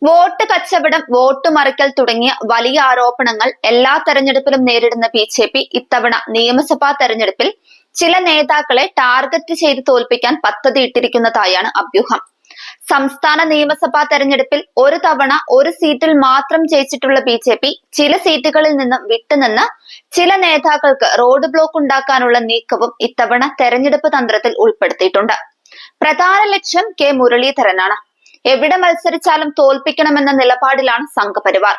Vote കച്ചവടം, vote മറിക്കൽ തുടങ്ങിയ വലിയ ആരോപണങ്ങൾ എല്ലാ തെരഞ്ഞെടുപ്പിലും നേരിടുന്ന ബി.ജെ.പി. ഇത്തവണ നിയമസഭാ തെരഞ്ഞെടുപ്പിൽ ചില നേതാക്കളെ ടാർഗറ്റ് ചെയ്ത് തോൽപ്പിക്കാൻ പദ്ധതിയിട്ടിരിക്കുന്നതായാണ് അഭ്യൂഹം. സംസ്ഥാന നിയമസഭാ തെരഞ്ഞെടുപ്പിൽ ഒരു തവണ ഒരു സീറ്റിൽ മാത്രം ജയിച്ചിട്ടുള്ള ബി.ജെ.പി. ചില സീറ്റുകളിൽ നിന്നും വിട്ടുനിന്ന് ചില നേതാക്കൾക്ക് റോഡ് ബ്ലോക്ക് ഉണ്ടാക്കാനുള്ള നീക്കവും ഇത്തവണ തെരഞ്ഞെടുപ്പ് തന്ത്രത്തിൽ ഉൾപ്പെടുത്തിയിട്ടുണ്ട്. പ്രധാന ലക്ഷ്യം കെ മുരളീധരനാണ്. എവിടെ മത്സരിച്ചാലും തോൽപ്പിക്കണമെന്ന നിലപാടിലാണ് സംഘപരിവാർ.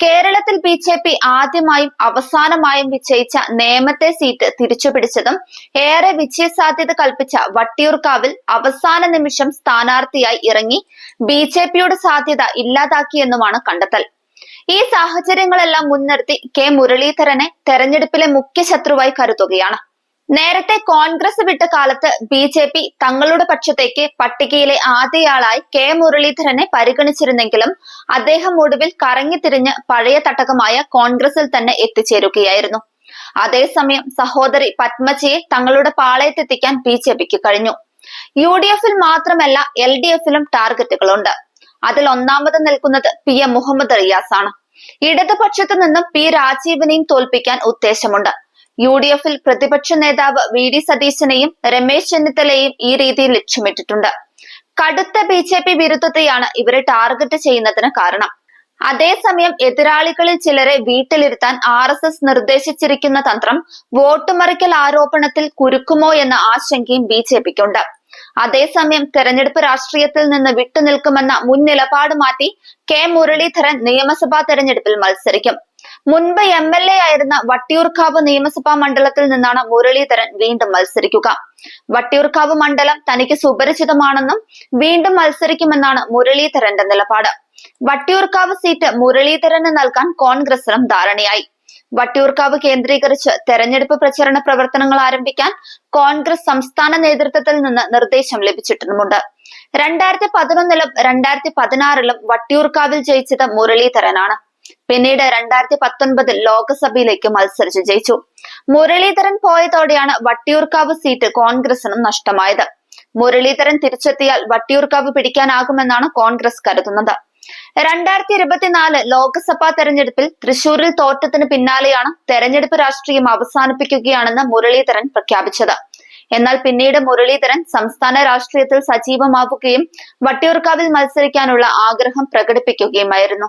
കേരളത്തിൽ ബി.ജെ.പി. ആദ്യമായും അവസാനമായും വിജയിച്ച നേമത്തെ സീറ്റ് തിരിച്ചുപിടിച്ചതും ഏറെ വിജയസാധ്യത കൽപ്പിച്ച വട്ടിയൂർക്കാവിൽ അവസാന നിമിഷം സ്ഥാനാർത്ഥിയായി ഇറങ്ങി ബി.ജെ.പിയുടെ സാധ്യത ഇല്ലാതാക്കിയെന്നുമാണ് കണ്ടെത്തൽ. ഈ സാഹചര്യങ്ങളെല്ലാം മുൻനിർത്തി കെ മുരളീധരനെ തെരഞ്ഞെടുപ്പിലെ മുഖ്യ ശത്രുവായി കരുതുകയാണ്. നേരത്തെ കോൺഗ്രസ് വിട്ട കാലത്ത് ബി.ജെ.പി. തങ്ങളുടെ പക്ഷത്തേക്ക് പട്ടികയിലെ ആദ്യയാളായി കെ മുരളീധരനെ പരിഗണിച്ചിരുന്നെങ്കിലും അദ്ദേഹം ഒടുവിൽ കറങ്ങിത്തിരിഞ്ഞ് പഴയ തട്ടകമായ കോൺഗ്രസിൽ തന്നെ എത്തിച്ചേരുകയായിരുന്നു. അതേസമയം സഹോദരി പത്മജിയെ തങ്ങളുടെ പാളയത്തെത്തിക്കാൻ ബി.ജെ.പിക്ക് കഴിഞ്ഞു. യു.ഡി.എഫിൽ മാത്രമല്ല എൽ.ഡി.എഫിലും ടാർഗറ്റുകളുണ്ട്. അതിൽ ഒന്നാമത് നിൽക്കുന്നത് പി.എം. മുഹമ്മദ് റിയാസ് ആണ്. ഇടതുപക്ഷത്തു നിന്നും പി. രാജീവിനെയും തോൽപ്പിക്കാൻ ഉദ്ദേശമുണ്ട്. യു.ഡി.എഫിൽ പ്രതിപക്ഷ നേതാവ് വി.ഡി. സതീശനെയും രമേശ് ചെന്നിത്തലയെയും ഈ രീതിയിൽ ലക്ഷ്യമിട്ടിട്ടുണ്ട്. കടുത്ത ബി.ജെ.പി. വിരുദ്ധതയാണ് ഇവരെ ടാർഗറ്റ് ചെയ്യുന്നതിന് കാരണം. അതേസമയം എതിരാളികളിൽ ചിലരെ വീട്ടിലിരുത്താൻ RSS നിർദ്ദേശിച്ചിരിക്കുന്ന തന്ത്രം വോട്ട് മറിക്കൽ ആരോപണത്തിൽ കുരുക്കുമോ എന്ന ആശങ്കയും ബി.ജെ.പിക്കുണ്ട്. അതേസമയം തെരഞ്ഞെടുപ്പ് രാഷ്ട്രീയത്തിൽ നിന്ന് വിട്ടുനിൽക്കുമെന്ന മുൻ നിലപാട് മാറ്റി കെ മുരളീധരൻ നിയമസഭാ തെരഞ്ഞെടുപ്പിൽ മത്സരിക്കും. മുൻപ് MLA ആയിരുന്ന വട്ടിയൂർക്കാവ് നിയമസഭാ മണ്ഡലത്തിൽ നിന്നാണ് മുരളീധരൻ വീണ്ടും മത്സരിക്കുക. വട്ടിയൂർക്കാവ് മണ്ഡലം തനിക്ക് സുപരിചിതമാണെന്നും വീണ്ടും മത്സരിക്കുമെന്നാണ് മുരളീധരന്റെ നിലപാട്. വട്ടിയൂർക്കാവ് സീറ്റ് മുരളീധരന് നൽകാൻ കോൺഗ്രസിനും ധാരണയായി. വട്ടിയൂർക്കാവ് കേന്ദ്രീകരിച്ച് തെരഞ്ഞെടുപ്പ് പ്രചരണ പ്രവർത്തനങ്ങൾ ആരംഭിക്കാൻ കോൺഗ്രസ് സംസ്ഥാന നേതൃത്വത്തിൽ നിന്ന് നിർദ്ദേശം ലഭിച്ചിട്ടുമുണ്ട്. 2011-ലും 2016-ലും വട്ടിയൂർക്കാവിൽ ജയിച്ചത് മുരളീധരനാണ്. പിന്നീട് 2019-ൽ ലോക്സഭയിലേക്ക് മത്സരിച്ച് ജയിച്ചു. മുരളീധരൻ പോയതോടെയാണ് വട്ടിയൂർക്കാവ് സീറ്റ് കോൺഗ്രസിനും നഷ്ടമായത്. മുരളീധരൻ തിരിച്ചെത്തിയാൽ വട്ടിയൂർക്കാവ് പിടിക്കാനാകുമെന്നാണ് കോൺഗ്രസ് കരുതുന്നത്. 2024 ലോക്സഭാ തെരഞ്ഞെടുപ്പിൽ തൃശൂരിൽ തോറ്റതിന് പിന്നാലെയാണ് തെരഞ്ഞെടുപ്പ് രാഷ്ട്രീയം അവസാനിപ്പിക്കുകയാണെന്ന് മുരളീധരൻ പ്രഖ്യാപിച്ചത്. എന്നാൽ പിന്നീട് മുരളീധരൻ സംസ്ഥാന രാഷ്ട്രീയത്തിൽ സജീവമാവുകയും വട്ടിയൂർക്കാവിൽ മത്സരിക്കാനുള്ള ആഗ്രഹം പ്രകടിപ്പിക്കുകയുമായിരുന്നു.